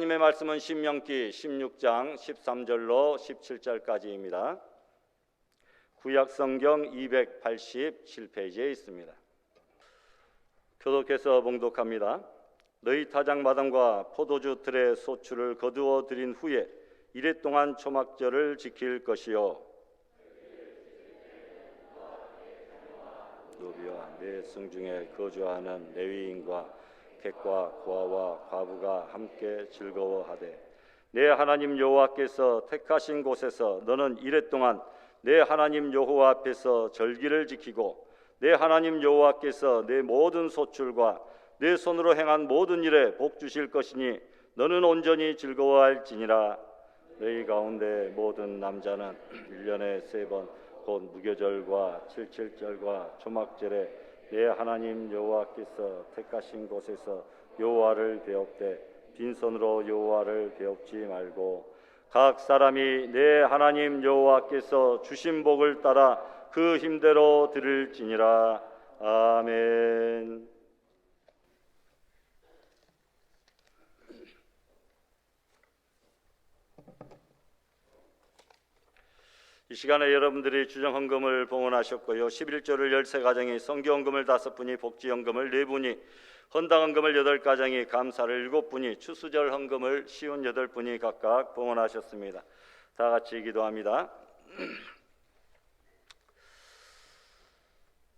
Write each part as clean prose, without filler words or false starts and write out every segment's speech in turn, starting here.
하나님의 말씀은 신명기 16장 13절로 17절까지입니다. 구약성경 287페이지에 있습니다. 교독해서 봉독합니다. 너희 타작마당과 포도주 틀의 소출을 거두어 들인 후에 이레 동안 초막절을 지킬 것이요, 노비와 내 성중에 거주하는 레위인과 객과 고아와 과부가 함께 즐거워하되, 내 하나님 여호와께서 택하신 곳에서 너는 이레 동안 내 하나님 여호와 앞에서 절기를 지키고, 내 하나님 여호와께서 내 모든 소출과 내 손으로 행한 모든 일에 복 주실 것이니 너는 온전히 즐거워할지니라. 너희 가운데 모든 남자는 1년에 3번 곧 무교절과 칠칠절과 초막절에 내 하나님 여호와께서 택하신 곳에서 여호와를 배웁되 빈손으로 여호와를 배웁지 말고, 각 사람이 내 하나님 여호와께서 주신 복을 따라 그 힘대로 드릴지니라. 아멘. 이 시간에 여러분들이 주정헌금을 봉헌하셨고요, 11조를 13가정이, 성교헌금을 5분이, 복지헌금을 4분이, 헌당헌금을 8가정이, 감사를 7분이, 추수절 헌금을 58분이 각각 봉헌하셨습니다. 다 같이 기도합니다.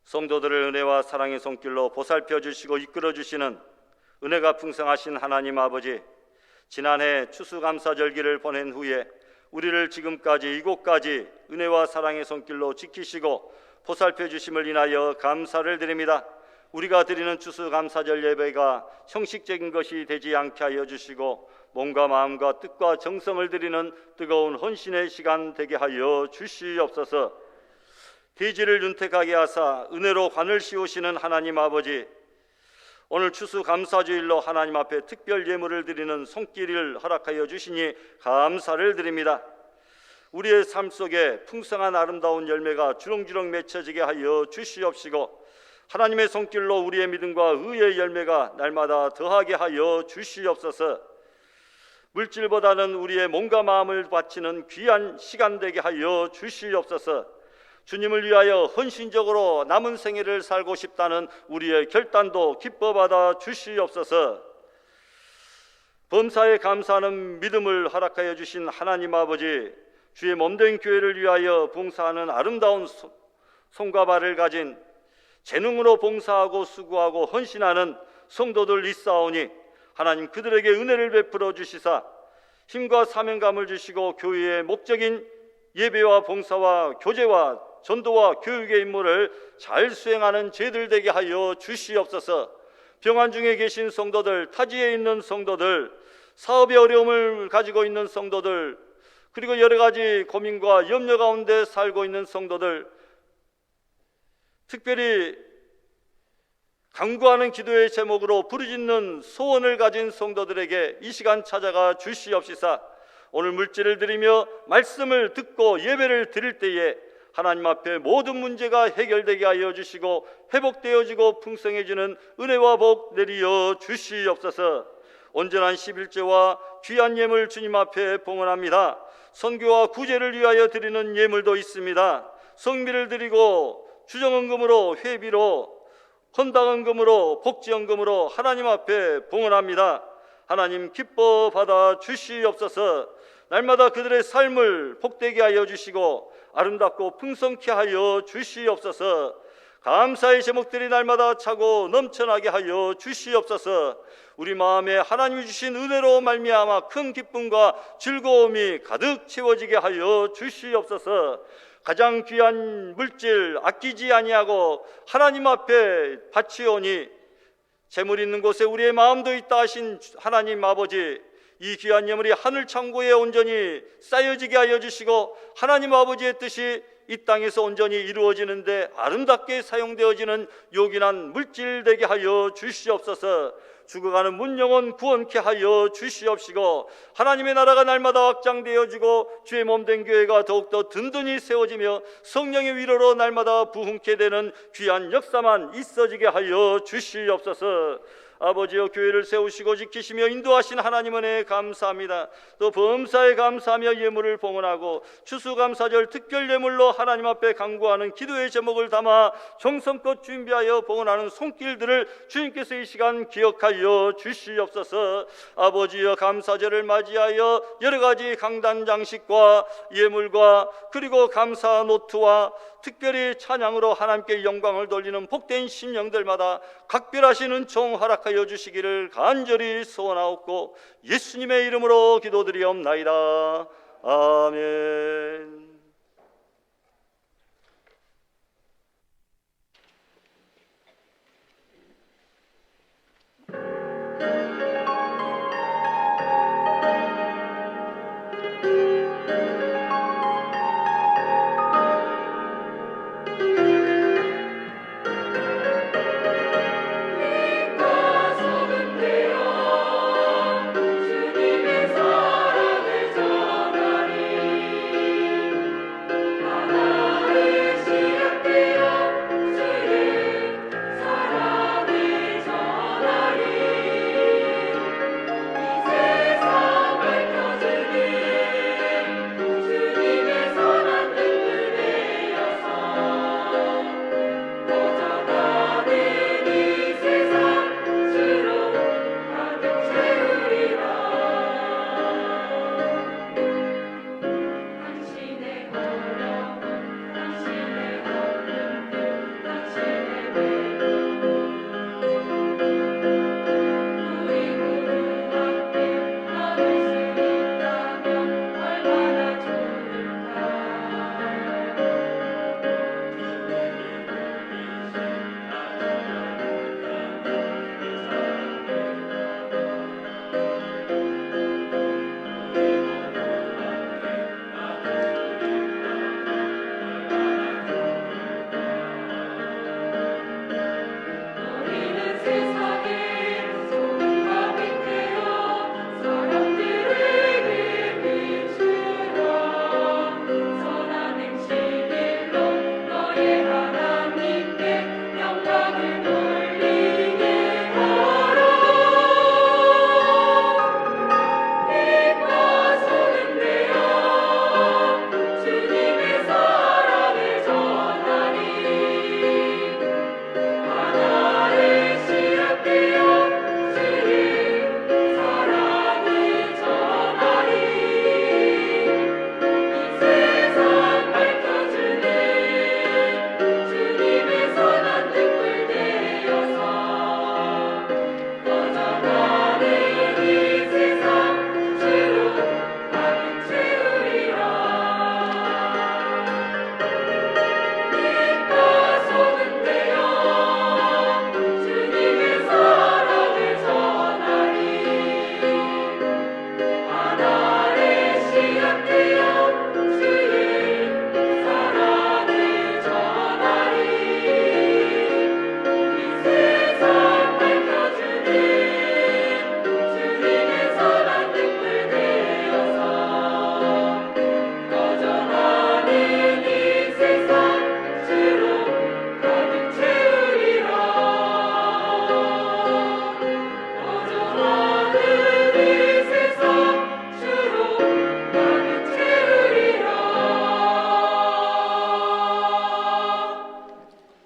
성도들을 은혜와 사랑의 손길로 보살펴 주시고 이끌어 주시는 은혜가 풍성하신 하나님 아버지, 지난해 추수감사절기를 보낸 후에 우리를 지금까지 이곳까지 은혜와 사랑의 손길로 지키시고 보살펴 주심을 인하여 감사를 드립니다. 우리가 드리는 추수감사절 예배가 형식적인 것이 되지 않게 하여 주시고, 몸과 마음과 뜻과 정성을 드리는 뜨거운 헌신의 시간 되게 하여 주시옵소서. 대지를 윤택하게 하사 은혜로 관을 씌우시는 하나님 아버지, 오늘 추수감사주일로 하나님 앞에 특별 예물을 드리는 손길을 허락하여 주시니 감사를 드립니다. 우리의 삶 속에 풍성한 아름다운 열매가 주렁주렁 맺혀지게 하여 주시옵시고, 하나님의 손길로 우리의 믿음과 의의 열매가 날마다 더하게 하여 주시옵소서. 물질보다는 우리의 몸과 마음을 바치는 귀한 시간 되게 하여 주시옵소서. 주님을 위하여 헌신적으로 남은 생애를 살고 싶다는 우리의 결단도 기뻐 받아 주시옵소서. 범사에 감사하는 믿음을 허락하여 주신 하나님 아버지, 주의 몸된 교회를 위하여 봉사하는 아름다운 손과 발을 가진, 재능으로 봉사하고 수고하고 헌신하는 성도들 있사오니 하나님 그들에게 은혜를 베풀어 주시사 힘과 사명감을 주시고, 교회의 목적인 예배와 봉사와 교제와 전도와 교육의 임무를 잘 수행하는 제들 되게 하여 주시옵소서. 병환 중에 계신 성도들, 타지에 있는 성도들, 사업의 어려움을 가지고 있는 성도들, 그리고 여러 가지 고민과 염려 가운데 살고 있는 성도들, 특별히 간구하는 기도의 제목으로 부르짖는 소원을 가진 성도들에게 이 시간 찾아가 주시옵시사. 오늘 물질을 드리며 말씀을 듣고 예배를 드릴 때에 하나님 앞에 모든 문제가 해결되게 하여 주시고 회복되어지고 풍성해지는 은혜와 복 내리어 주시옵소서. 온전한 11제와 귀한 예물 주님 앞에 봉헌합니다. 선교와 구제를 위하여 드리는 예물도 있습니다. 성비를 드리고 주정헌금으로, 회비로, 헌당헌금으로, 복지헌금으로 하나님 앞에 봉헌합니다. 하나님 기뻐 받아 주시옵소서. 날마다 그들의 삶을 복되게 하여 주시고 아름답고 풍성케 하여 주시옵소서. 감사의 제목들이 날마다 차고 넘쳐나게 하여 주시옵소서. 우리 마음에 하나님이 주신 은혜로 말미암아 큰 기쁨과 즐거움이 가득 채워지게 하여 주시옵소서. 가장 귀한 물질 아끼지 아니하고 하나님 앞에 바치오니 재물 있는 곳에 우리의 마음도 있다 하신 하나님 아버지, 이 귀한 예물이 하늘 창고에 온전히 쌓여지게 하여 주시고 하나님 아버지의 뜻이 이 땅에서 온전히 이루어지는데 아름답게 사용되어지는 요긴한 물질 되게 하여 주시옵소서. 죽어가는 문영혼 구원케 하여 주시옵시고 하나님의 나라가 날마다 확장되어지고 주의 몸된 교회가 더욱더 든든히 세워지며 성령의 위로로 날마다 부흥케 되는 귀한 역사만 있어지게 하여 주시옵소서. 아버지여, 교회를 세우시고 지키시며 인도하신 하나님 은혜에 감사합니다. 또 범사에 감사하며 예물을 봉헌하고 추수감사절 특별 예물로 하나님 앞에 간구하는 기도의 제목을 담아 정성껏 준비하여 봉헌하는 손길들을 주님께서 이 시간 기억하여 주시옵소서. 아버지여, 감사절을 맞이하여 여러 가지 강단 장식과 예물과 그리고 감사 노트와 특별히 찬양으로 하나님께 영광을 돌리는 복된 심령들마다 각별하신 은총 허락하여 주시기를 간절히 소원하옵고 예수님의 이름으로 기도드리옵나이다. 아멘.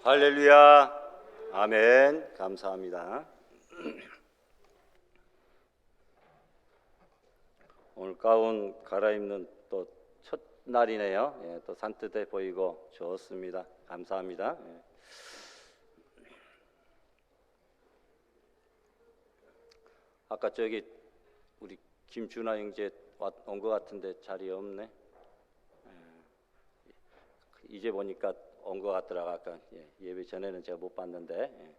할렐루야. 아멘. 감사합니다. 오늘 가운 갈아입는 또 첫날이네요. 예, 또 산뜻해 보이고 좋습니다. 감사합니다. 예. 아까 저기 우리 김준하 형제 온 것 같은데 자리 없네. 예. 이제 보니까 온 것 같더라고. 아까 예배 전에는 제가 못 봤는데.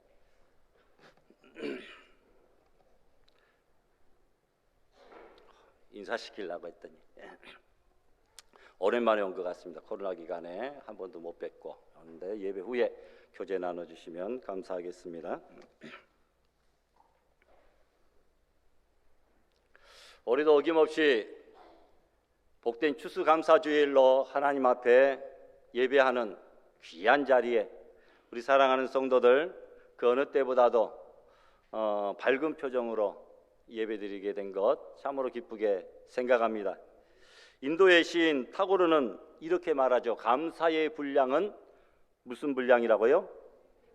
인사시키려고 했더니 오랜만에 온 것 같습니다. 코로나 기간에 한 번도 못 뵙고. 그런데 예배 후에 교제 나눠주시면 감사하겠습니다. 우리도 어김없이 복된 추수감사주일로 하나님 앞에 예배하는 귀한 자리에 우리 사랑하는 성도들 그 어느 때보다도 밝은 표정으로 예배드리게 된 것 참으로 기쁘게 생각합니다. 인도의 시인 타고르는 이렇게 말하죠. 감사의 분량은 무슨 분량이라고요?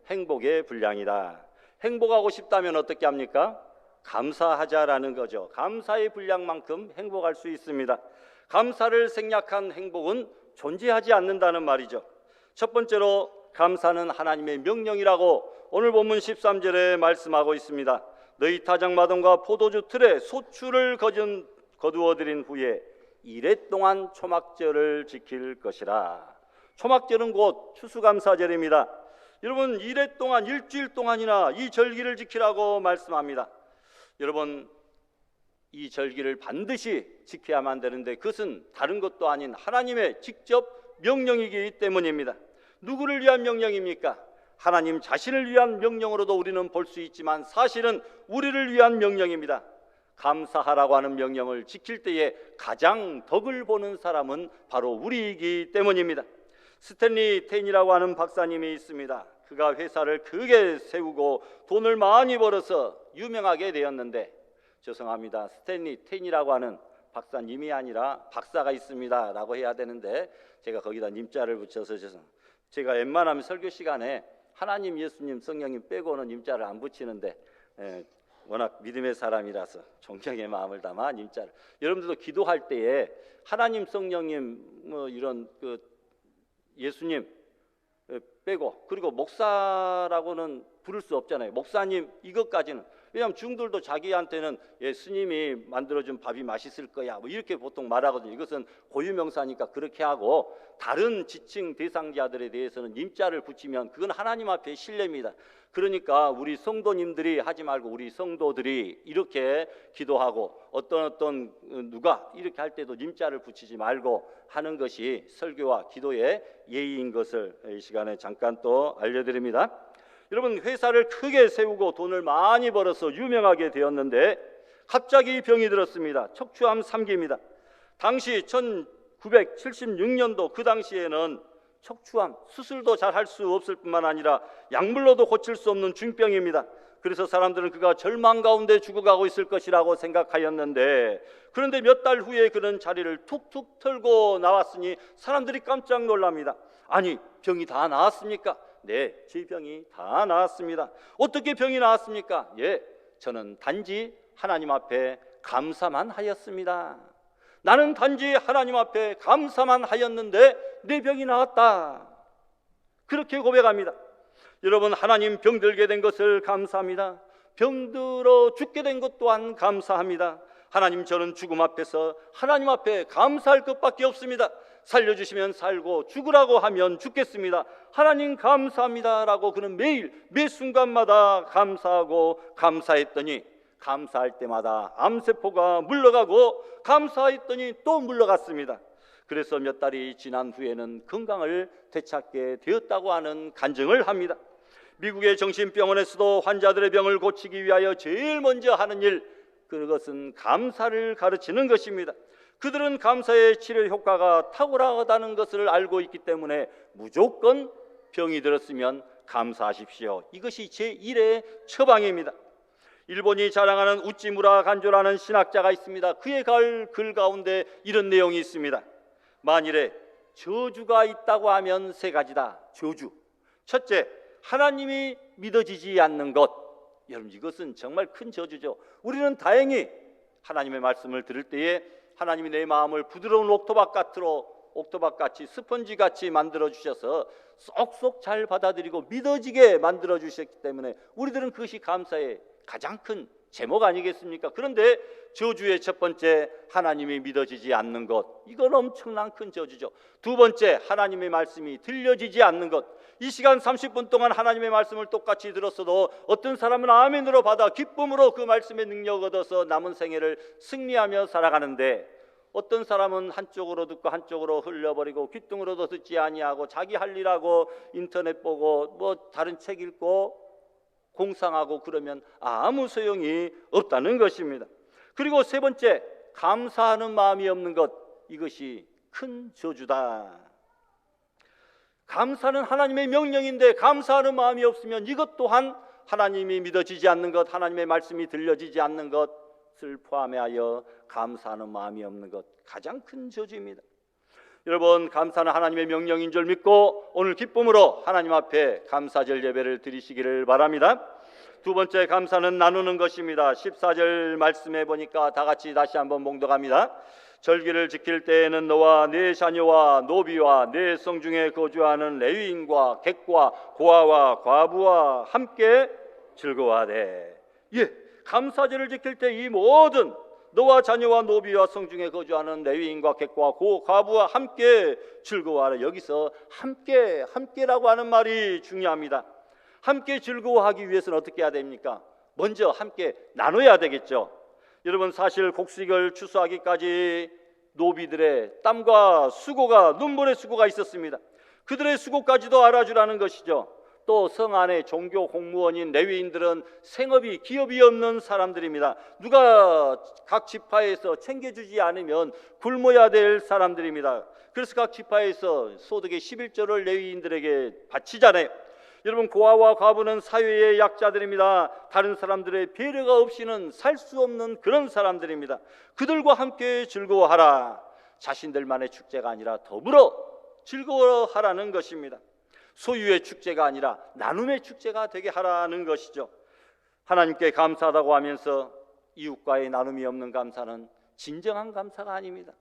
행복의 분량이다. 행복하고 싶다면 어떻게 합니까? 감사하자라는 거죠. 감사의 분량만큼 행복할 수 있습니다. 감사를 생략한 행복은 존재하지 않는다는 말이죠. 첫 번째로 감사는 하나님의 명령이라고 오늘 본문 13절에 말씀하고 있습니다. 너희 타작마당과 포도주 틀에 소출을 거두어들인 후에 이래 동안 초막절을 지킬 것이라. 초막절은 곧 추수감사절입니다. 여러분, 이래 동안 일주일 동안이나 이 절기를 지키라고 말씀합니다. 여러분, 이 절기를 반드시 지켜야만 되는데 그것은 다른 것도 아닌 하나님의 직접 명령이기 때문입니다. 누구를 위한 명령입니까? 하나님 자신을 위한 명령으로도 우리는 볼 수 있지만 사실은 우리를 위한 명령입니다. 감사하라고 하는 명령을 지킬 때에 가장 덕을 보는 사람은 바로 우리이기 때문입니다. 스탠리 테인이라고 하는 박사님이 있습니다. 그가 회사를 크게 세우고 돈을 많이 벌어서 유명하게 되었는데, 죄송합니다, 스탠리 테인이라고 하는 박사님이 아니라 박사가 있습니다 라고 해야 되는데 제가 거기다 님자를 붙여서 제가 웬만하면 설교 시간에 하나님, 예수님, 성령님 빼고는 님자를 안 붙이는데 워낙 믿음의 사람이라서 존경의 마음을 담아 님자를. 여러분들도 기도할 때에 하나님, 성령님, 뭐 이런 예수님 빼고, 그리고 목사라고는 부를 수 없잖아요. 목사님 이것까지는. 왜냐하면 중들도 자기한테는 스님이 만들어준 밥이 맛있을 거야 뭐 이렇게 보통 말하거든요. 이것은 고유명사니까 그렇게 하고, 다른 지칭 대상자들에 대해서는 님자를 붙이면 그건 하나님 앞에 신뢰입니다. 그러니까 우리 성도님들이 하지 말고 우리 성도들이 이렇게 기도하고 어떤 누가 이렇게 할 때도 님자를 붙이지 말고 하는 것이 설교와 기도의 예의인 것을 이 시간에 잠깐 또 알려드립니다. 여러분, 회사를 크게 세우고 돈을 많이 벌어서 유명하게 되었는데 갑자기 병이 들었습니다. 척추암 3기입니다. 당시 1976년도 그 당시에는 척추암 수술도 잘 할 수 없을 뿐만 아니라 약물로도 고칠 수 없는 중병입니다. 그래서 사람들은 그가 절망 가운데 죽어가고 있을 것이라고 생각하였는데, 그런데 몇 달 후에 그는 자리를 툭툭 털고 나왔으니 사람들이 깜짝 놀랍니다. 아니, 병이 다 나았습니까? 네, 제 병이 다 나았습니다. 어떻게 병이 나았습니까? 예, 저는 단지 하나님 앞에 감사만 하였습니다. 나는 단지 하나님 앞에 감사만 하였는데 내 병이 나았다. 그렇게 고백합니다. 여러분, 하나님 병들게 된 것을 감사합니다. 병들어 죽게 된 것 또한 감사합니다. 하나님, 저는 죽음 앞에서 하나님 앞에 감사할 것밖에 없습니다. 살려주시면 살고 죽으라고 하면 죽겠습니다. 하나님 감사합니다 라고 그는 매일 매 순간마다 감사하고 감사했더니, 감사할 때마다 암세포가 물러가고 감사했더니 또 물러갔습니다. 그래서 몇 달이 지난 후에는 건강을 되찾게 되었다고 하는 간증을 합니다. 미국의 정신병원에서도 환자들의 병을 고치기 위하여 제일 먼저 하는 일, 그것은 감사를 가르치는 것입니다. 그들은 감사의 치료 효과가 탁월하다는 것을 알고 있기 때문에 무조건 병이 들었으면 감사하십시오. 이것이 제1의 처방입니다. 일본이 자랑하는 우찌무라 간조라는 신학자가 있습니다. 그의 글 가운데 이런 내용이 있습니다. 만일에 저주가 있다고 하면 세 가지다. 저주. 첫째, 하나님이 믿어지지 않는 것. 여러분, 이것은 정말 큰 저주죠. 우리는 다행히 하나님의 말씀을 들을 때에 하나님이 내 마음을 부드러운 옥토박같이 스펀지같이 만들어 주셔서 쏙쏙 잘 받아들이고 믿어지게 만들어 주셨기 때문에 우리들은 그것이 감사의 가장 큰 제목 아니겠습니까? 그런데 저주의 첫 번째, 하나님이 믿어지지 않는 것. 이건 엄청난 큰 저주죠. 두 번째, 하나님의 말씀이 들려지지 않는 것. 이 시간 30분 동안 하나님의 말씀을 똑같이 들었어도 어떤 사람은 아멘으로 받아 기쁨으로 그 말씀의 능력 얻어서 남은 생애를 승리하며 살아가는데, 어떤 사람은 한쪽으로 듣고 한쪽으로 흘려버리고 귓등으로도 듣지 아니하고 자기 할 일하고 인터넷 보고 뭐 다른 책 읽고 공상하고 그러면 아무 소용이 없다는 것입니다. 그리고 세 번째, 감사하는 마음이 없는 것. 이것이 큰 저주다. 감사는 하나님의 명령인데 감사하는 마음이 없으면 이것 또한 하나님이 믿어지지 않는 것, 하나님의 말씀이 들려지지 않는 것을 포함하여 감사하는 마음이 없는 것, 가장 큰 저주입니다. 여러분, 감사는 하나님의 명령인 줄 믿고 오늘 기쁨으로 하나님 앞에 감사절 예배를 드리시기를 바랍니다. 두 번째, 감사는 나누는 것입니다. 14절 말씀해 보니까 다 같이 다시 한번 봉독합니다. 절기를 지킬 때에는 너와 네 자녀와 노비와 네 성중에 거주하는 레위인과 객과 고아와 과부와 함께 즐거워하되. 감사절을 지킬 때 이 모든 너와 자녀와 노비와 성중에 거주하는 레위인과 객과 과부와 함께 즐거워하라. 여기서 함께라고 하는 말이 중요합니다. 함께 즐거워하기 위해서는 어떻게 해야 됩니까? 먼저 함께 나눠야 되겠죠. 여러분, 사실 곡식을 추수하기까지 노비들의 땀과 수고가, 눈물의 수고가 있었습니다. 그들의 수고까지도 알아주라는 것이죠. 또 성 안에 종교 공무원인 레위인들은 생업이, 기업이 없는 사람들입니다. 누가 각 지파에서 챙겨주지 않으면 굶어야 될 사람들입니다. 그래서 각 지파에서 소득의 11조를 레위인들에게 바치잖아요. 여러분, 고아와 과부는 사회의 약자들입니다. 다른 사람들의 배려가 없이는 살 수 없는 그런 사람들입니다. 그들과 함께 즐거워하라. 자신들만의 축제가 아니라 더불어 즐거워하라는 것입니다. 소유의 축제가 아니라 나눔의 축제가 되게 하라는 것이죠. 하나님께 감사하다고 하면서 이웃과의 나눔이 없는 감사는 진정한 감사가 아닙니다.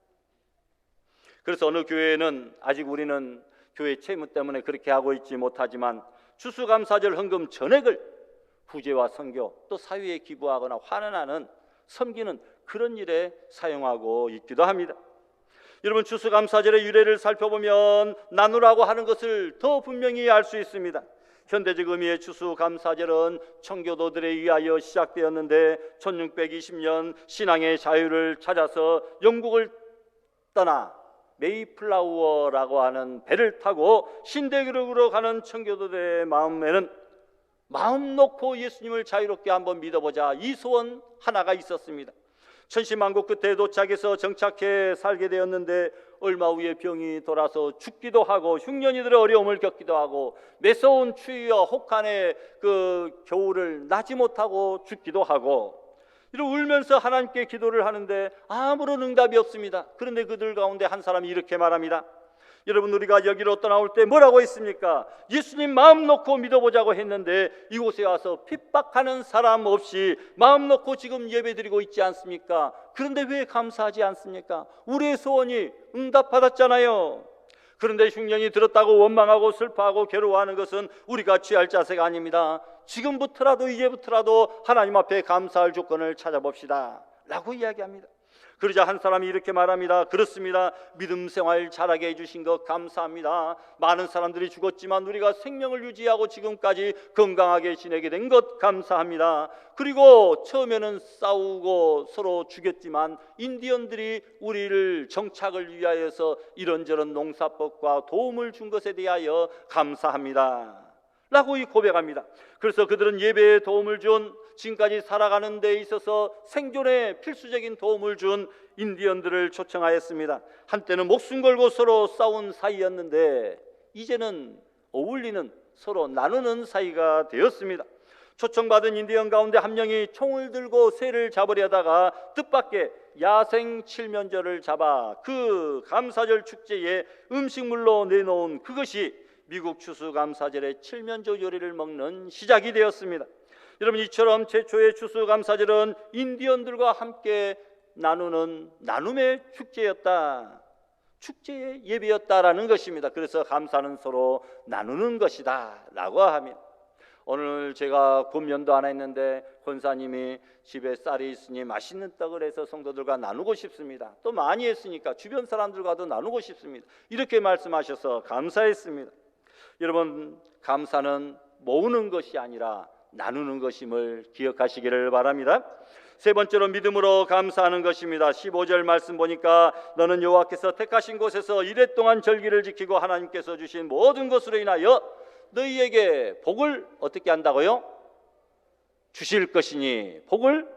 그래서 어느 교회는 아직 우리는 교회 채무 때문에 그렇게 하고 있지 못하지만 추수감사절 헌금 전액을 후제와 선교 또 사회에 기부하거나 환원하는, 섬기는 그런 일에 사용하고 있기도 합니다. 여러분, 추수감사절의 유래를 살펴보면 나누라고 하는 것을 더 분명히 알 수 있습니다. 현대적 의미의 추수감사절은 청교도들에 의하여 시작되었는데 1620년 신앙의 자유를 찾아서 영국을 떠나 메이플라워라고 하는 배를 타고 신대륙으로 가는 청교도들의 마음에는 마음 놓고 예수님을 자유롭게 한번 믿어보자, 이 소원 하나가 있었습니다. 천신만고 끝에 도착해서 정착해 살게 되었는데 얼마 후에 병이 돌아서 죽기도 하고 흉년이들의 어려움을 겪기도 하고 매서운 추위와 혹한의 그 겨울을 나지 못하고 죽기도 하고 이렇게 울면서 하나님께 기도를 하는데 아무런 응답이 없습니다. 그런데 그들 가운데 한 사람이 이렇게 말합니다. 여러분, 우리가 여기로 떠나올 때 뭐라고 했습니까? 예수님 마음 놓고 믿어보자고 했는데 이곳에 와서 핍박하는 사람 없이 마음 놓고 지금 예배드리고 있지 않습니까? 그런데 왜 감사하지 않습니까? 우리의 소원이 응답받았잖아요. 그런데 흉년이 들었다고 원망하고 슬퍼하고 괴로워하는 것은 우리가 취할 자세가 아닙니다. 지금부터라도, 이제부터라도 하나님 앞에 감사할 조건을 찾아봅시다 라고 이야기합니다. 그러자 한 사람이 이렇게 말합니다. 그렇습니다. 믿음 생활 잘하게 해주신 것 감사합니다. 많은 사람들이 죽었지만 우리가 생명을 유지하고 지금까지 건강하게 지내게 된 것 감사합니다. 그리고 처음에는 싸우고 서로 죽였지만 인디언들이 우리를 정착을 위하여서 이런저런 농사법과 도움을 준 것에 대하여 감사합니다 라고 고백합니다. 그래서 그들은 예배에 도움을 준, 지금까지 살아가는 데 있어서 생존에 필수적인 도움을 준 인디언들을 초청하였습니다. 한때는 목숨 걸고 서로 싸운 사이였는데 이제는 어울리는, 서로 나누는 사이가 되었습니다. 초청받은 인디언 가운데 한 명이 총을 들고 새를 잡으려다가 뜻밖의 야생 칠면조를 잡아 그 감사절 축제에 음식물로 내놓은 그것이 미국 추수감사절의 칠면조 요리를 먹는 시작이 되었습니다. 여러분, 이처럼 최초의 추수감사절은 인디언들과 함께 나누는 나눔의 축제였다, 축제의 예배였다라는 것입니다. 그래서 감사는 서로 나누는 것이다 라고 합니다. 오늘 제가 굽면도 하나 했는데 권사님이 집에 쌀이 있으니 맛있는 떡을 해서 성도들과 나누고 싶습니다. 또 많이 했으니까 주변 사람들과도 나누고 싶습니다. 이렇게 말씀하셔서 감사했습니다. 여러분, 감사는 모으는 것이 아니라 나누는 것임을 기억하시기를 바랍니다. 세 번째로 믿음으로 감사하는 것입니다. 15절 말씀 보니까 너는 여호와께서 택하신 곳에서 이랫동안 절기를 지키고 하나님께서 주신 모든 것으로 인하여 너희에게 복을 어떻게 한다고요? 주실 것이니, 복을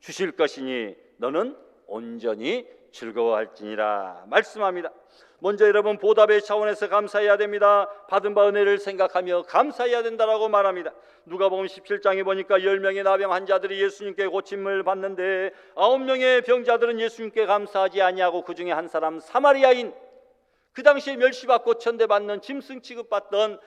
주실 것이니 너는 온전히 즐거워할지니라 말씀합니다. 먼저 여러분 보답의 차원에서 감사해야 됩니다. 받은 바 은혜를 생각하며 감사해야 된다라고 말합니다. 누가복음 17장에 보니까 10명의 나병 환자들이 예수님께 고침을 받는데 9명의 병자들은 예수님께 감사하지 아니하고 그 중에 한 사람 사마리아인, 그 당시에 멸시받고 천대받는 짐승 취급받던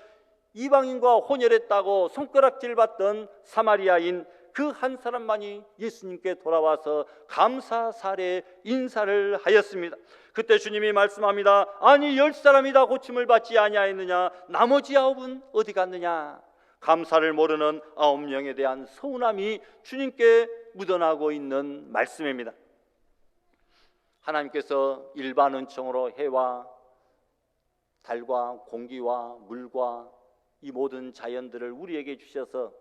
이방인과 혼혈했다고 손가락질 받던 사마리아인 그 한 사람만이 예수님께 돌아와서 감사 사례 인사를 하였습니다. 그때 주님이 말씀합니다. 아니 10사람이 다 고침을 받지 아니하였느냐? 나머지 9은 어디 갔느냐? 감사를 모르는 9명에 대한 서운함이 주님께 묻어나고 있는 말씀입니다. 하나님께서 일반 은총으로 해와 달과 공기와 물과 이 모든 자연들을 우리에게 주셔서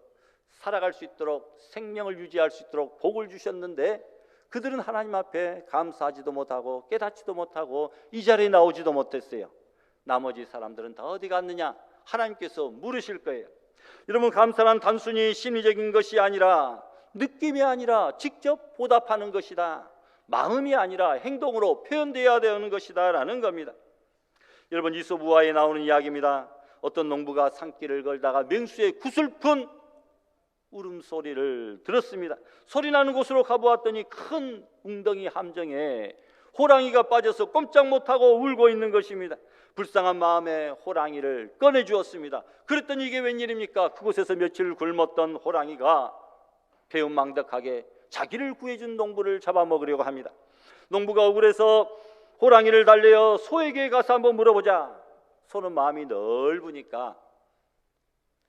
살아갈 수 있도록, 생명을 유지할 수 있도록 복을 주셨는데 그들은 하나님 앞에 감사하지도 못하고 깨닫지도 못하고 이 자리에 나오지도 못했어요. 나머지 사람들은 다 어디 갔느냐? 하나님께서 물으실 거예요. 여러분, 감사란 단순히 심리적인 것이 아니라, 느낌이 아니라 직접 보답하는 것이다. 마음이 아니라 행동으로 표현되어야 되는 것이다 라는 겁니다. 여러분, 이솝우화에 나오는 이야기입니다. 어떤 농부가 산길을 걸다가 맹수의 구슬픈 울음소리를 들었습니다. 소리나는 곳으로 가보았더니 큰 웅덩이 함정에 호랑이가 빠져서 꼼짝 못하고 울고 있는 것입니다. 불쌍한 마음에 호랑이를 꺼내주었습니다. 그랬더니 이게 웬일입니까? 그곳에서 며칠 굶었던 호랑이가 배은망덕하게 자기를 구해준 농부를 잡아먹으려고 합니다. 농부가 억울해서 호랑이를 달래어 소에게 가서 한번 물어보자. 소는 마음이 넓으니까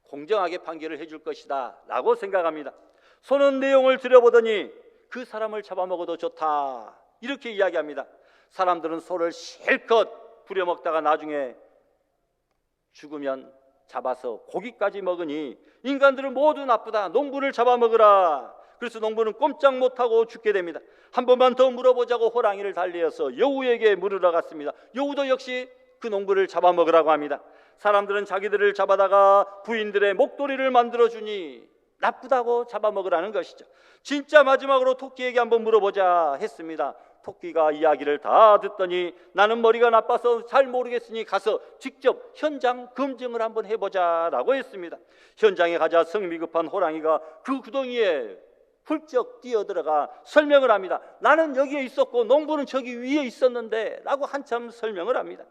공정하게 판결을 해줄 것이다 라고 생각합니다. 소는 내용을 들여보더니 그 사람을 잡아먹어도 좋다 이렇게 이야기합니다. 사람들은 소를 실컷 부려먹다가 나중에 죽으면 잡아서 고기까지 먹으니 인간들은 모두 나쁘다, 농부를 잡아먹으라. 그래서 농부는 꼼짝 못하고 죽게 됩니다. 한 번만 더 물어보자고 호랑이를 달리어서 여우에게 물으러 갔습니다. 여우도 역시 그 농부를 잡아먹으라고 합니다. 사람들은 자기들을 잡아다가 부인들의 목도리를 만들어주니 나쁘다고 잡아먹으라는 것이죠. 진짜 마지막으로 토끼에게 한번 물어보자 했습니다. 토끼가 이야기를 다 듣더니 나는 머리가 나빠서 잘 모르겠으니 가서 직접 현장 검증을 한번 해보자 라고 했습니다. 현장에 가자 성미 급한 호랑이가 그 구덩이에 훌쩍 뛰어들어가 설명을 합니다. 나는 여기에 있었고 농부는 저기 위에 있었는데 라고 한참 설명을 합니다.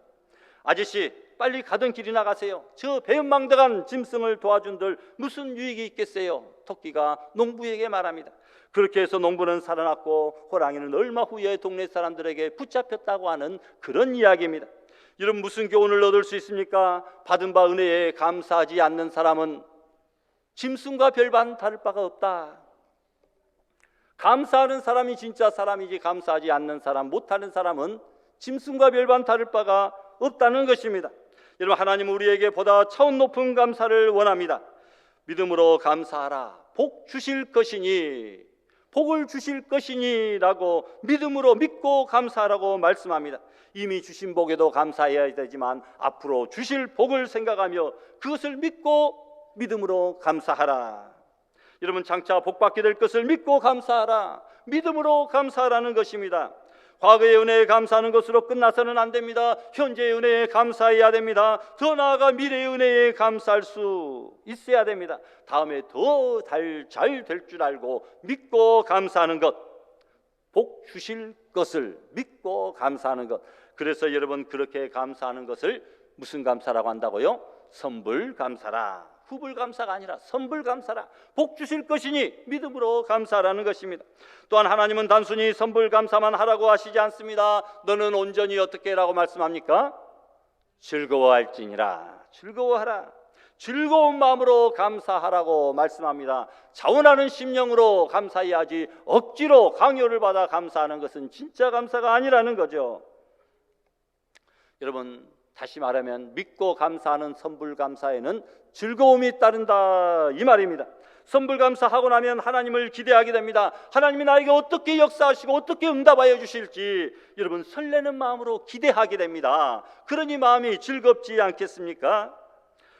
아저씨, 빨리 가던 길이나 가세요. 저 배은망덕한 짐승을 도와준들 무슨 유익이 있겠어요? 토끼가 농부에게 말합니다. 그렇게 해서 농부는 살아났고 호랑이는 얼마 후에 동네 사람들에게 붙잡혔다고 하는 그런 이야기입니다. 여러분, 무슨 교훈을 얻을 수 있습니까? 받은 바 은혜에 감사하지 않는 사람은 짐승과 별반 다를 바가 없다. 감사하는 사람이 진짜 사람이지 감사하지 않는 사람, 못하는 사람은 짐승과 별반 다를 바가 없다는 것입니다. 여러분, 하나님은 우리에게 보다 차원 높은 감사를 원합니다. 믿음으로 감사하라. 복 주실 것이니, 복을 주실 것이니 라고 믿음으로 믿고 감사하라고 말씀합니다. 이미 주신 복에도 감사해야 되지만 앞으로 주실 복을 생각하며 그것을 믿고 믿음으로 감사하라. 여러분, 장차 복받게 될 것을 믿고 감사하라. 믿음으로 감사하라는 것입니다. 과거의 은혜에 감사하는 것으로 끝나서는 안 됩니다. 현재의 은혜에 감사해야 됩니다. 더 나아가 미래의 은혜에 감사할 수 있어야 됩니다. 다음에 더 잘 될 줄 알고 믿고 감사하는 것, 복 주실 것을 믿고 감사하는 것. 그래서 여러분, 그렇게 감사하는 것을 무슨 감사라고 한다고요? 선불 감사라. 후불 감사가 아니라 선불 감사라. 복 주실 것이니 믿음으로 감사하라는 것입니다. 또한 하나님은 단순히 선불 감사만 하라고 하시지 않습니다. 너는 온전히 어떻게 라고 말씀합니까? 즐거워할지니라. 즐거워하라. 즐거운 마음으로 감사하라고 말씀합니다. 자원하는 심령으로 감사해야지 억지로 강요를 받아 감사하는 것은 진짜 감사가 아니라는 거죠. 여러분, 다시 말하면 믿고 감사하는 선불감사에는 즐거움이 따른다 이 말입니다. 선불감사하고 나면 하나님을 기대하게 됩니다. 하나님이 나에게 어떻게 역사하시고 어떻게 응답하여 주실지 여러분 설레는 마음으로 기대하게 됩니다. 그러니 마음이 즐겁지 않겠습니까?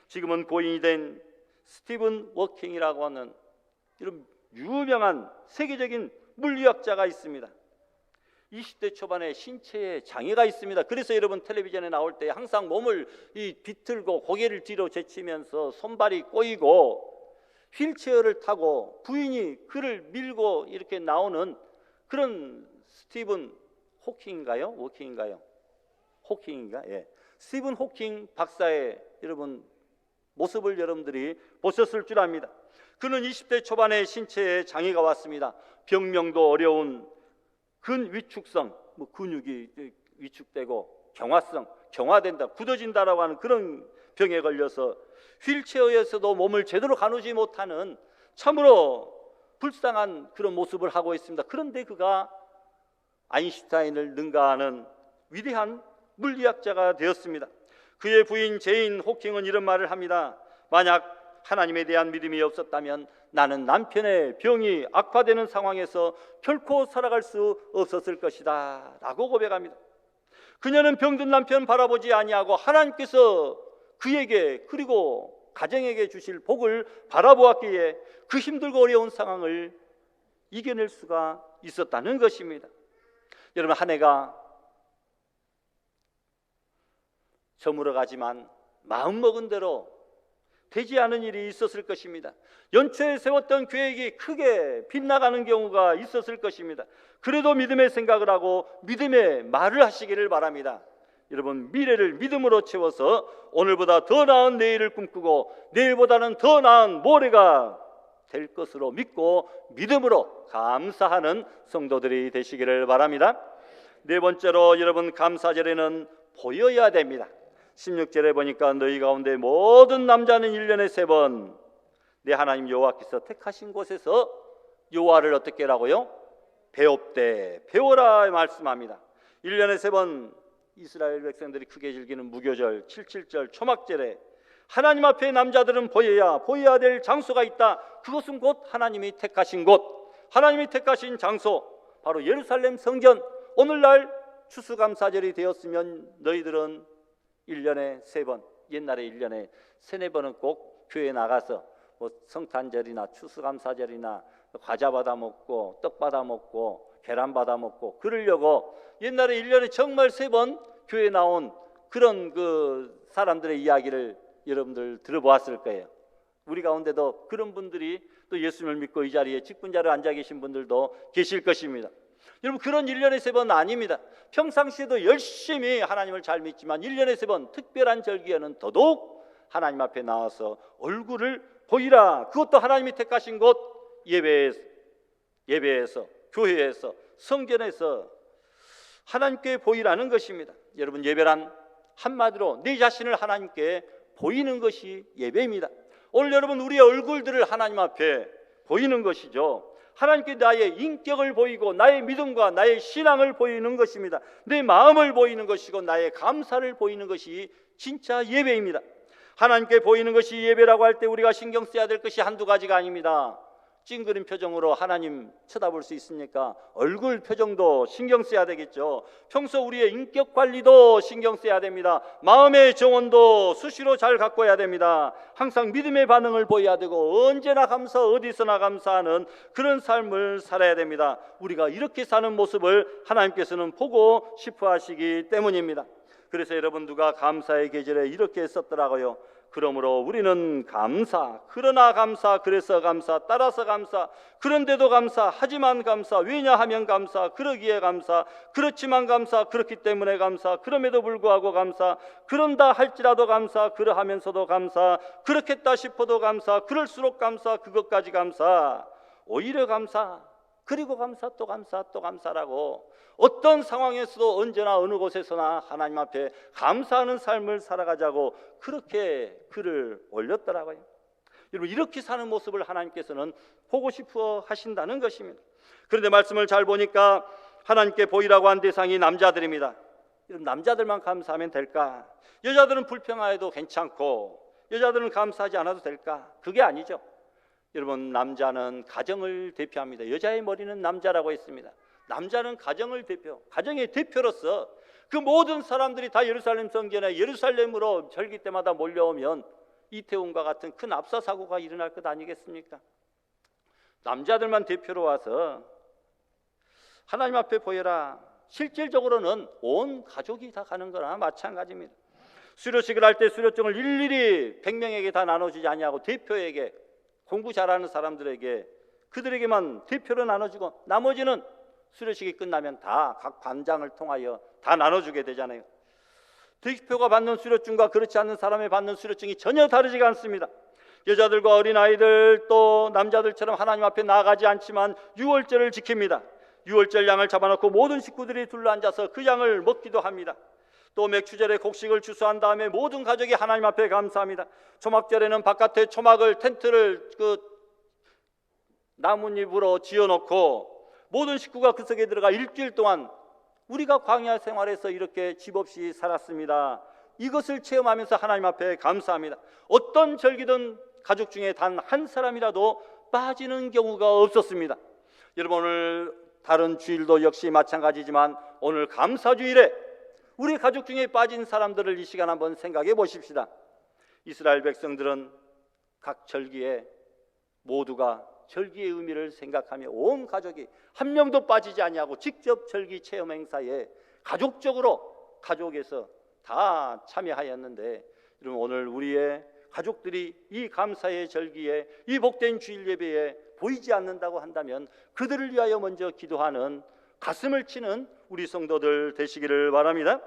지금은 고인이 된 스티븐 워킹이라고 하는 이런 유명한 세계적인 물리학자가 있습니다. 20대 초반에 신체에 장애가 있습니다. 그래서 여러분 텔레비전에 나올 때 항상 몸을 비틀고 고개를 뒤로 제치면서 손발이 꼬이고 휠체어를 타고 부인이 그를 밀고 이렇게 나오는 그런 스티븐 호킹인가요? 워킹인가요? 호킹인가? 예. 스티븐 호킹 박사의 여러분 모습을 여러분들이 보셨을 줄 압니다. 그는 20대 초반에 신체에 장애가 왔습니다. 병명도 어려운 근위축성, 근육이 위축되고 경화된다, 굳어진다라고 하는 그런 병에 걸려서 휠체어에서도 몸을 제대로 가누지 못하는 참으로 불쌍한 그런 모습을 하고 있습니다. 그런데 그가 아인슈타인을 능가하는 위대한 물리학자가 되었습니다. 그의 부인 제인 호킹은 이런 말을 합니다. 만약 하나님에 대한 믿음이 없었다면 나는 남편의 병이 악화되는 상황에서 결코 살아갈 수 없었을 것이다 라고 고백합니다. 그녀는 병든 남편 바라보지 아니하고 하나님께서 그에게 그리고 가정에게 주실 복을 바라보았기에 그 힘들고 어려운 상황을 이겨낼 수가 있었다는 것입니다. 여러분, 한 해가 저물어가지만 마음먹은 대로 되지 않은 일이 있었을 것입니다. 연초에 세웠던 계획이 크게 빗나가는 경우가 있었을 것입니다. 그래도 믿음의 생각을 하고 믿음의 말을 하시기를 바랍니다. 여러분, 미래를 믿음으로 채워서 오늘보다 더 나은 내일을 꿈꾸고 내일보다는 더 나은 모레가 될 것으로 믿고 믿음으로 감사하는 성도들이 되시기를 바랍니다. 네 번째로 여러분, 감사절에는 보여야 됩니다. 16절에 보니까 너희 가운데 모든 남자는 1년에 3번 내 하나님 여호와께서 택하신 곳에서 여호와를 어떻게 하라고요? 배워라 말씀합니다. 1년에 3번 이스라엘 백성들이 크게 즐기는 무교절, 77절, 초막절에 하나님 앞에 남자들은 보여야 될 장소가 있다. 그것은 곧 하나님이 택하신 곳, 하나님이 택하신 장소, 바로 예루살렘 성전. 오늘날 추수감사절이 되었으면 너희들은 1년에 3번, 옛날에 1년에 3-4번은 꼭 교회에 나가서 성탄절이나 추수감사절이나 과자 받아 먹고 떡 받아 먹고 계란 받아 먹고 그러려고 옛날에 1년에 정말 3번 교회에 나온 그런 그 사람들의 이야기를 여러분들 들어보았을 거예요. 우리 가운데도 그런 분들이 또 예수님을 믿고 이 자리에 직분자로 앉아 계신 분들도 계실 것입니다. 여러분, 그런 1년에 3번 아닙니다. 평상시에도 열심히 하나님을 잘 믿지만 1년에 3번 특별한 절기에는 더더욱 하나님 앞에 나와서 얼굴을 보이라. 그것도 하나님이 택하신 곳, 예배에서, 교회에서, 성전에서 하나님께 보이라는 것입니다. 여러분, 예배란 한마디로 내 자신을 하나님께 보이는 것이 예배입니다. 오늘 여러분, 우리의 얼굴들을 하나님 앞에 보이는 것이죠. 하나님께 나의 인격을 보이고 나의 믿음과 나의 신앙을 보이는 것입니다. 내 마음을 보이는 것이고 나의 감사를 보이는 것이 진짜 예배입니다. 하나님께 보이는 것이 예배라고 할 때 우리가 신경 써야 될 것이 한두 가지가 아닙니다. 찡그린 표정으로 하나님 쳐다볼 수 있습니까? 얼굴 표정도 신경 써야 되겠죠. 평소 우리의 인격 관리도 신경 써야 됩니다. 마음의 정원도 수시로 잘 가꿔야 됩니다. 항상 믿음의 반응을 보여야 되고 언제나 감사, 어디서나 감사하는 그런 삶을 살아야 됩니다. 우리가 이렇게 사는 모습을 하나님께서는 보고 싶어 하시기 때문입니다. 그래서 여러분, 누가 감사의 계절에 이렇게 썼더라고요. 그러므로 우리는 감사, 그러나 감사, 그래서 감사, 따라서 감사, 그런데도 감사, 하지만 감사, 왜냐하면 감사, 그러기에 감사, 그렇지만 감사, 그렇기 때문에 감사, 그럼에도 불구하고 감사, 그런다 할지라도 감사, 그러하면서도 감사, 그렇겠다 싶어도 감사, 그럴수록 감사, 그것까지 감사, 오히려 감사, 그리고 감사, 또 감사, 또 감사라고 어떤 상황에서도 언제나 어느 곳에서나 하나님 앞에 감사하는 삶을 살아가자고 그렇게 글을 올렸더라고요. 여러분, 이렇게 사는 모습을 하나님께서는 보고 싶어 하신다는 것입니다. 그런데 말씀을 잘 보니까 하나님께 보이라고 한 대상이 남자들입니다. 여러분, 남자들만 감사하면 될까? 여자들은 불평해도 괜찮고 여자들은 감사하지 않아도 될까? 그게 아니죠. 여러분, 남자는 가정을 대표합니다. 여자의 머리는 남자라고 했습니다. 남자는 가정을 가정의 대표로서 그 모든 사람들이 다 예루살렘 성전에 예루살렘으로 절기 때마다 몰려오면 이태원과 같은 큰 압사 사고가 일어날 것 아니겠습니까? 남자들만 대표로 와서 하나님 앞에 보여라. 실질적으로는 온 가족이 다 가는 거나 마찬가지입니다. 수료식을 할 때 수료증을 일일이 100명에게 다 나눠주지 아니하고 대표에게, 공부 잘하는 사람들에게, 그들에게만 대표로 나눠주고 나머지는 수료식이 끝나면 다 각 관장을 통하여 다 나눠주게 되잖아요. 대표가 받는 수료증과 그렇지 않는 사람이 받는 수료증이 전혀 다르지가 않습니다. 여자들과 어린아이들 또 남자들처럼 하나님 앞에 나가지 않지만 유월절을 지킵니다. 유월절 양을 잡아놓고 모든 식구들이 둘러앉아서 그 양을 먹기도 합니다. 또 맥추절에 곡식을 추수한 다음에 모든 가족이 하나님 앞에 감사합니다. 초막절에는 바깥에 초막을, 텐트를 나뭇잎으로 지어놓고 모든 식구가 그 속에 들어가 일주일 동안 우리가 광야 생활에서 이렇게 집 없이 살았습니다. 이것을 체험하면서 하나님 앞에 감사합니다. 어떤 절기든 가족 중에 단 한 사람이라도 빠지는 경우가 없었습니다. 여러분, 오늘 다른 주일도 역시 마찬가지지만 오늘 감사주일에 우리 가족 중에 빠진 사람들을 이 시간 한번 생각해 보십시다. 이스라엘 백성들은 각 절기에 모두가 절기의 의미를 생각하며 온 가족이 한 명도 빠지지 아니하고 직접 절기 체험 행사에 가족적으로 가족에서 다 참여하였는데, 여러분, 오늘 우리의 가족들이 이 감사의 절기에, 이 복된 주일 예배에 보이지 않는다고 한다면 그들을 위하여 먼저 기도하는, 가슴을 치는 우리 성도들 되시기를 바랍니다.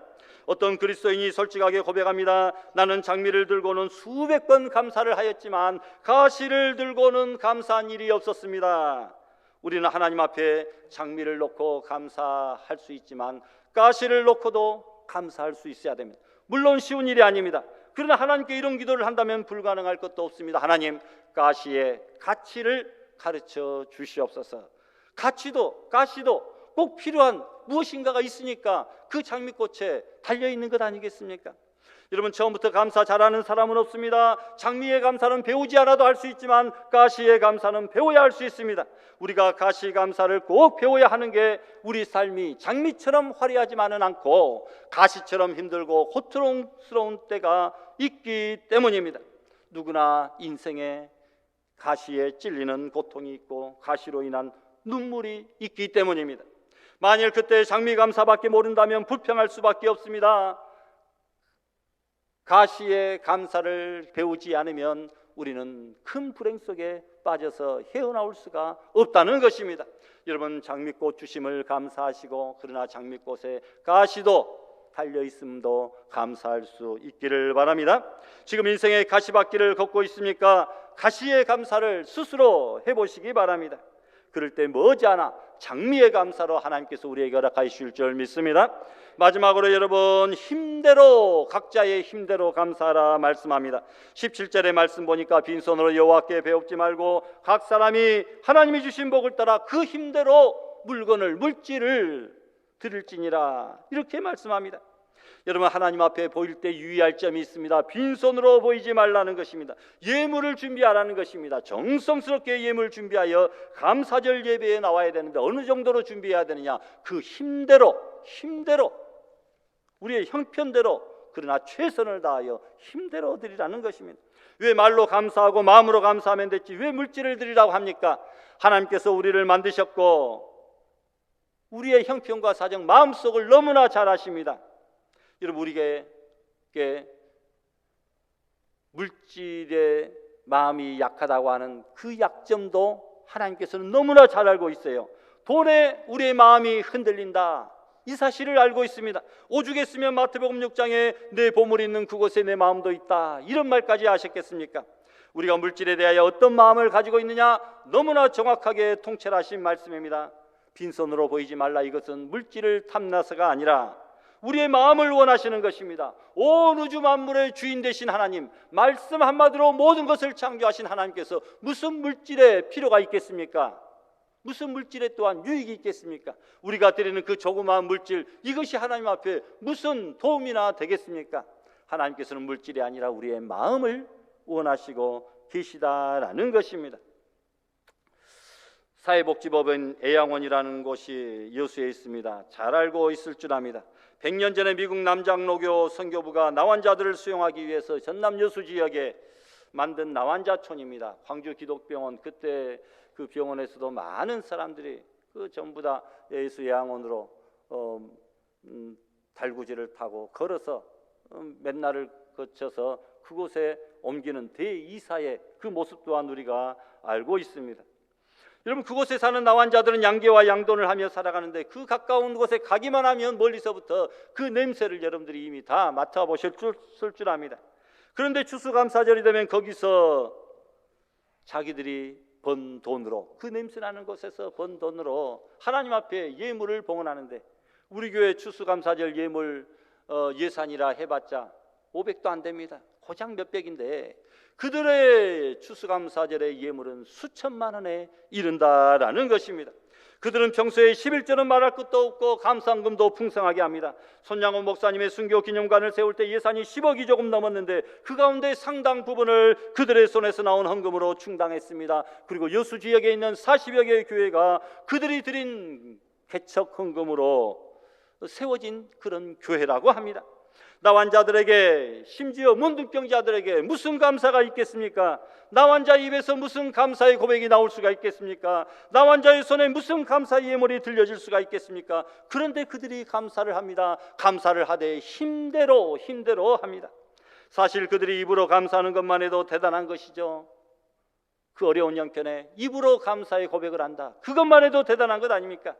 어떤 그리스도인이 솔직하게 고백합니다. 나는 장미를 들고는 수백 번 감사를 하였지만 가시를 들고는 감사한 일이 없었습니다. 우리는 하나님 앞에 장미를 놓고 감사할 수 있지만 가시를 놓고도 감사할 수 있어야 됩니다. 물론 쉬운 일이 아닙니다. 그러나 하나님께 이런 기도를 한다면 불가능할 것도 없습니다. 하나님, 가시의 가치를 가르쳐 주시옵소서. 가시도 꼭 필요한 무엇인가가 있으니까 그 장미꽃에 달려있는 것 아니겠습니까? 여러분, 처음부터 감사 잘하는 사람은 없습니다. 장미의 감사는 배우지 않아도 할 수 있지만 가시의 감사는 배워야 할 수 있습니다. 우리가 가시 감사를 꼭 배워야 하는 게 우리 삶이 장미처럼 화려하지만은 않고 가시처럼 힘들고 고통스러운 때가 있기 때문입니다. 누구나 인생에 가시에 찔리는 고통이 있고 가시로 인한 눈물이 있기 때문입니다. 만일 그때 장미 감사밖에 모른다면 불평할 수밖에 없습니다. 가시의 감사를 배우지 않으면 우리는 큰 불행 속에 빠져서 헤어나올 수가 없다는 것입니다. 여러분, 장미꽃 주심을 감사하시고, 그러나 장미꽃에 가시도 달려있음도 감사할 수 있기를 바랍니다. 지금 인생의 가시밭길을 걷고 있습니까? 가시의 감사를 스스로 해보시기 바랍니다. 그럴 때 머지않아 장미의 감사로 하나님께서 우리에게 허락하실 줄 믿습니다. 마지막으로 여러분, 힘대로, 각자의 힘대로 감사하라 말씀합니다. 17절의 말씀 보니까 빈손으로 여호와께 배웁지 말고 각 사람이 하나님이 주신 복을 따라 그 힘대로 물질을 드릴지니라, 이렇게 말씀합니다. 여러분, 하나님 앞에 보일 때 유의할 점이 있습니다. 빈손으로 보이지 말라는 것입니다. 예물을 준비하라는 것입니다. 정성스럽게 예물 준비하여 감사절 예배에 나와야 되는데 어느 정도로 준비해야 되느냐? 그 힘대로 우리의 형편대로, 그러나 최선을 다하여 힘대로 드리라는 것입니다. 왜 말로 감사하고 마음으로 감사하면 됐지 왜 물질을 드리라고 합니까? 하나님께서 우리를 만드셨고 우리의 형편과 사정, 마음속을 너무나 잘 아십니다. 여러분, 우리에게 물질의 마음이 약하다고 하는 그 약점도 하나님께서는 너무나 잘 알고 있어요. 돈에 우리의 마음이 흔들린다, 이 사실을 알고 있습니다. 오죽 했으면 마태복음 6장에 내 보물이 있는 그곳에 내 마음도 있다, 이런 말까지 하셨겠습니까? 우리가 물질에 대하여 어떤 마음을 가지고 있느냐 너무나 정확하게 통찰하신 말씀입니다. 빈손으로 보이지 말라, 이것은 물질을 탐나서가 아니라 우리의 마음을 원하시는 것입니다. 온 우주 만물의 주인 되신 하나님, 말씀 한마디로 모든 것을 창조하신 하나님께서 무슨 물질에 필요가 있겠습니까? 무슨 물질에 또한 유익이 있겠습니까? 우리가 드리는 그 조그마한 물질, 이것이 하나님 앞에 무슨 도움이나 되겠습니까? 하나님께서는 물질이 아니라 우리의 마음을 원하시고 계시다라는 것입니다. 사회복지법인 애양원이라는 곳이 여수에 있습니다. 잘 알고 있을 줄 압니다. 100년 전에 미국 남장로교 선교부가 나환자들을 수용하기 위해서 전남 여수 지역에 만든 나환자촌입니다. 광주 기독병원, 그때 그 병원에서도 많은 사람들이 전부 다 예수 애양원으로 달구지를 타고 걸어서 맨날을 거쳐서 그곳에 옮기는 대이사의 그 모습 또한 우리가 알고 있습니다. 여러분, 그곳에 사는 나환자들은 양계와 양돈을 하며 살아가는데 그 가까운 곳에 가기만 하면 멀리서부터 그 냄새를 여러분들이 이미 다 맡아보실 줄 압니다. 그런데 추수감사절이 되면 거기서 자기들이 번 돈으로, 그 냄새나는 곳에서 번 돈으로 하나님 앞에 예물을 봉헌하는데, 우리 교회 추수감사절 예물 예산이라 해봤자 500도 안 됩니다. 고작 몇백인데 그들의 추수감사절의 예물은 수천만 원에 이른다라는 것입니다. 그들은 평소에 11조는 말할 것도 없고 감사금도 풍성하게 합니다. 손양원 목사님의 순교 기념관을 세울 때 예산이 10억이 조금 넘었는데 그 가운데 상당 부분을 그들의 손에서 나온 헌금으로 충당했습니다. 그리고 여수 지역에 있는 40여 개의 교회가 그들이 드린 개척 헌금으로 세워진 그런 교회라고 합니다. 나환자들에게, 심지어 문둥병자들에게 무슨 감사가 있겠습니까? 나환자 입에서 무슨 감사의 고백이 나올 수가 있겠습니까? 나환자의 손에 무슨 감사의 예물이 들려질 수가 있겠습니까? 그런데 그들이 감사를 합니다. 감사를 하되 힘대로 합니다. 사실 그들이 입으로 감사하는 것만 해도 대단한 것이죠. 그 어려운 형편에 입으로 감사의 고백을 한다, 그것만 해도 대단한 것 아닙니까?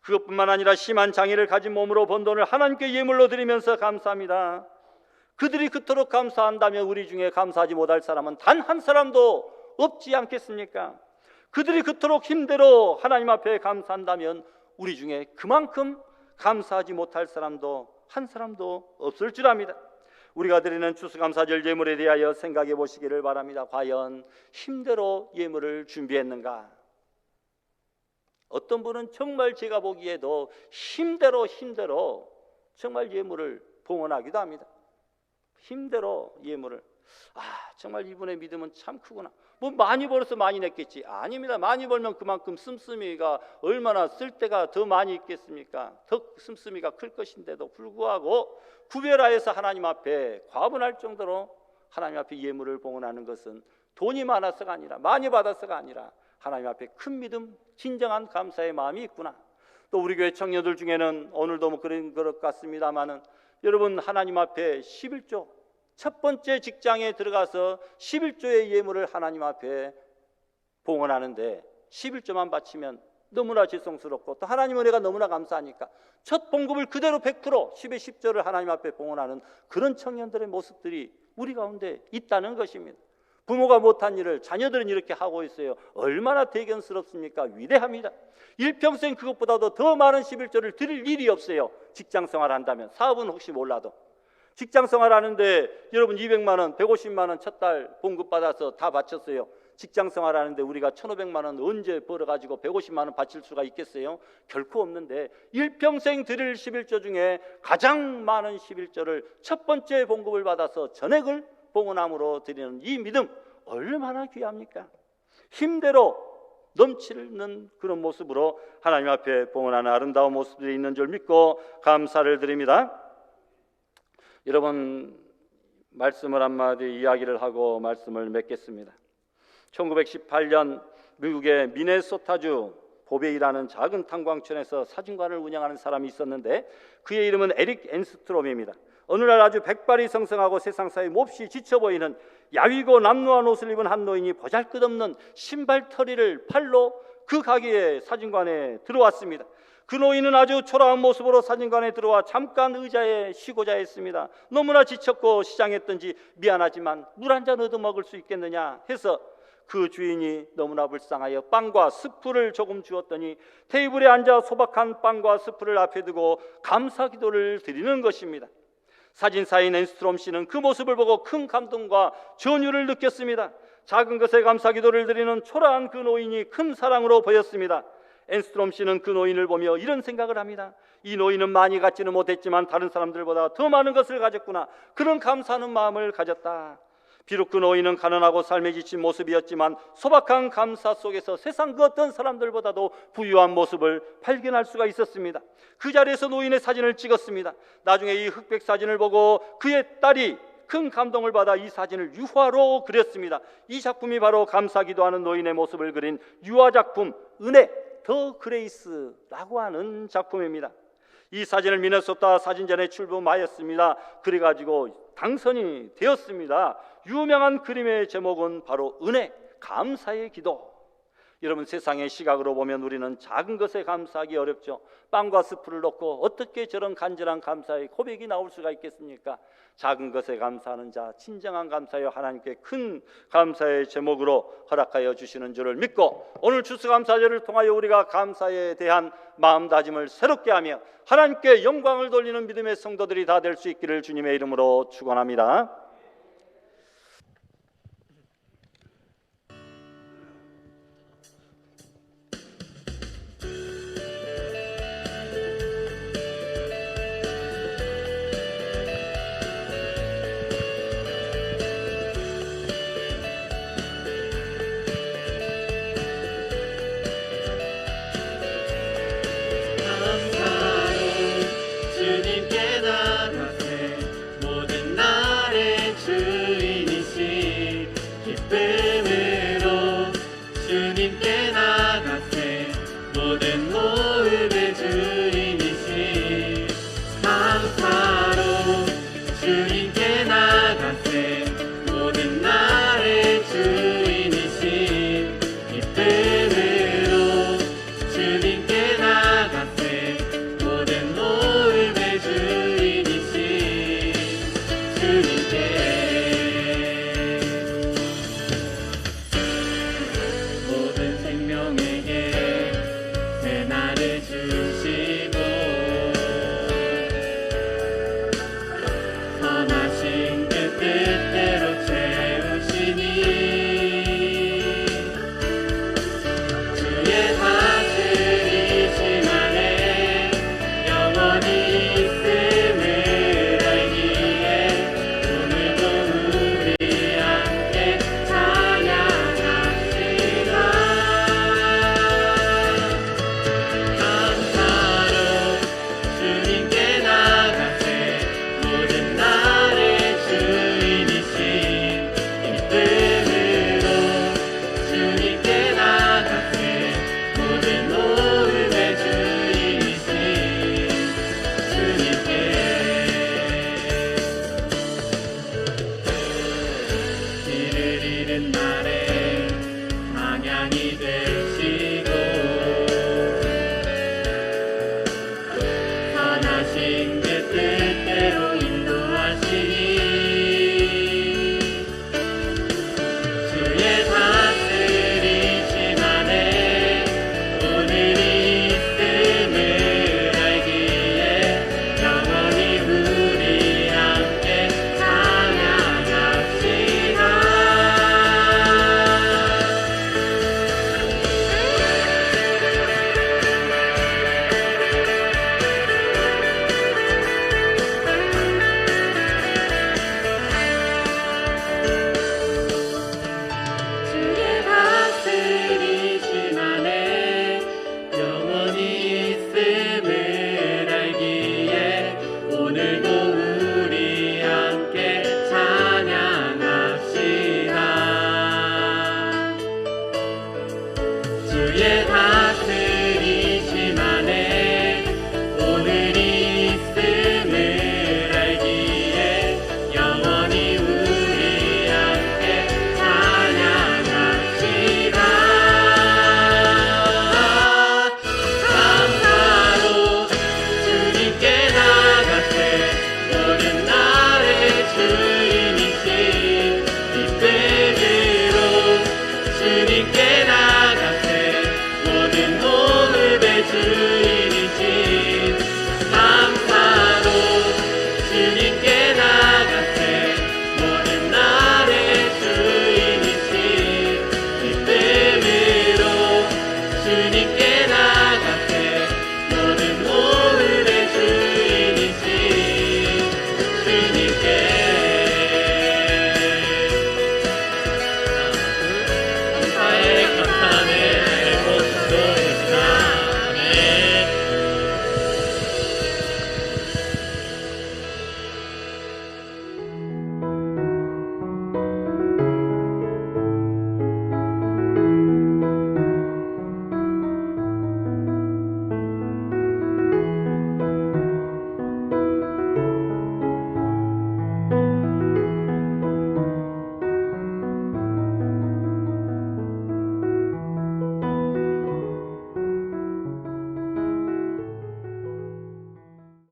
그것뿐만 아니라 심한 장애를 가진 몸으로 번 돈을 하나님께 예물로 드리면서 감사합니다. 그들이 그토록 감사한다면 우리 중에 감사하지 못할 사람은 단 한 사람도 없지 않겠습니까? 그들이 그토록 힘대로 하나님 앞에 감사한다면 우리 중에 그만큼 감사하지 못할 사람도 한 사람도 없을 줄 압니다. 우리가 드리는 추수감사절 예물에 대하여 생각해 보시기를 바랍니다. 과연 힘대로 예물을 준비했는가? 어떤 분은 정말 제가 보기에도 힘대로 정말 예물을 봉헌하기도 합니다. 힘대로 예물을. 정말 이분의 믿음은 참 크구나. 뭐 많이 벌어서 많이 냈겠지. 아닙니다. 많이 벌면 그만큼 씀씀이가 얼마나 쓸 데가 더 많이 있겠습니까? 더 씀씀이가 클 것인데도 불구하고 구별하여서 하나님 앞에 과분할 정도로 하나님 앞에 예물을 봉헌하는 것은 돈이 많아서가 아니라, 많이 받아서가 아니라 하나님 앞에 큰 믿음, 진정한 감사의 마음이 있구나. 또 우리 교회 청년들 중에는 오늘도 뭐 그런 것 같습니다만은, 여러분, 하나님 앞에 11조, 첫 번째 직장에 들어가서 11조의 예물을 하나님 앞에 봉헌하는데 11조만 바치면 너무나 지성스럽고 또 하나님 은혜가 너무나 감사하니까 첫 봉급을 그대로 100% 10의 10조를 하나님 앞에 봉헌하는 그런 청년들의 모습들이 우리 가운데 있다는 것입니다. 부모가 못한 일을 자녀들은 이렇게 하고 있어요. 얼마나 대견스럽습니까? 위대합니다. 일평생 그것보다도 더 많은 11조를 드릴 일이 없어요. 직장생활 한다면. 사업은 혹시 몰라도 직장생활 하는데 여러분 200만 원, 150만 원 첫 달 봉급 받아서 다 바쳤어요. 직장생활 하는데 우리가 1,500만 원 언제 벌어가지고 150만 원 바칠 수가 있겠어요? 결코 없는데 일평생 드릴 11조 중에 가장 많은 11조를 첫 번째 봉급을 받아서 전액을 봉헌함으로 드리는 이 믿음 얼마나 귀합니까? 힘대로 넘치는 그런 모습으로 하나님 앞에 봉헌하는 아름다운 모습들이 있는 줄 믿고 감사를 드립니다. 여러분, 말씀을 한마디 이야기를 하고 말씀을 맺겠습니다. 1918년 미국의 미네소타주 보베이라는 작은 탄광촌에서 사진관을 운영하는 사람이 있었는데 그의 이름은 에릭 앤스트롬입니다. 어느 날 아주 백발이 성성하고 세상사에 몹시 지쳐 보이는 야위고 남루한 옷을 입은 한 노인이 보잘것없는 신발터리를 팔로 그 가게에 사진관에 들어왔습니다. 그 노인은 아주 초라한 모습으로 사진관에 들어와 잠깐 의자에 쉬고자 했습니다. 너무나 지쳤고 시장했던지 미안하지만 물 한 잔 얻어먹을 수 있겠느냐 해서 그 주인이 너무나 불쌍하여 빵과 스프를 조금 주었더니 테이블에 앉아 소박한 빵과 스프를 앞에 두고 감사 기도를 드리는 것입니다. 사진사인 앤스트롬 씨는 그 모습을 보고 큰 감동과 전율을 느꼈습니다. 작은 것에 감사 기도를 드리는 초라한 그 노인이 큰 사랑으로 보였습니다. 앤스트롬 씨는 그 노인을 보며 이런 생각을 합니다. 이 노인은 많이 갖지는 못했지만 다른 사람들보다 더 많은 것을 가졌구나. 그런 감사하는 마음을 가졌다. 비록 그 노인은 가난하고 삶에 지친 모습이었지만 소박한 감사 속에서 세상 그 어떤 사람들보다도 부유한 모습을 발견할 수가 있었습니다. 그 자리에서 노인의 사진을 찍었습니다. 나중에 이 흑백 사진을 보고 그의 딸이 큰 감동을 받아 이 사진을 유화로 그렸습니다. 이 작품이 바로 감사 기도하는 노인의 모습을 그린 유화 작품 은혜 더 그레이스라고 하는 작품입니다. 이 사진을 미네소타 사진전에 출품하였습니다. 그래가지고 당선이 되었습니다. 유명한 그림의 제목은 바로 은혜, 감사의 기도. 여러분, 세상의 시각으로 보면 우리는 작은 것에 감사하기 어렵죠. 빵과 스프를 놓고 어떻게 저런 간절한 감사의 고백이 나올 수가 있겠습니까? 작은 것에 감사하는 자, 진정한 감사여 하나님께 큰 감사의 제목으로 허락하여 주시는 줄을 믿고, 오늘 추수감사절을 통하여 우리가 감사에 대한 마음다짐을 새롭게 하며 하나님께 영광을 돌리는 믿음의 성도들이 다 될 수 있기를 주님의 이름으로 축원합니다. 주님께 나가세 모든 날의 주인이신 기쁨으로 주님께 나가세 모든 모습의 주인이신 감사로 주님께 나가세 모든 날의 주인이신 기쁨으로 주님께 나가세 모든 모습의 주인이신 주님께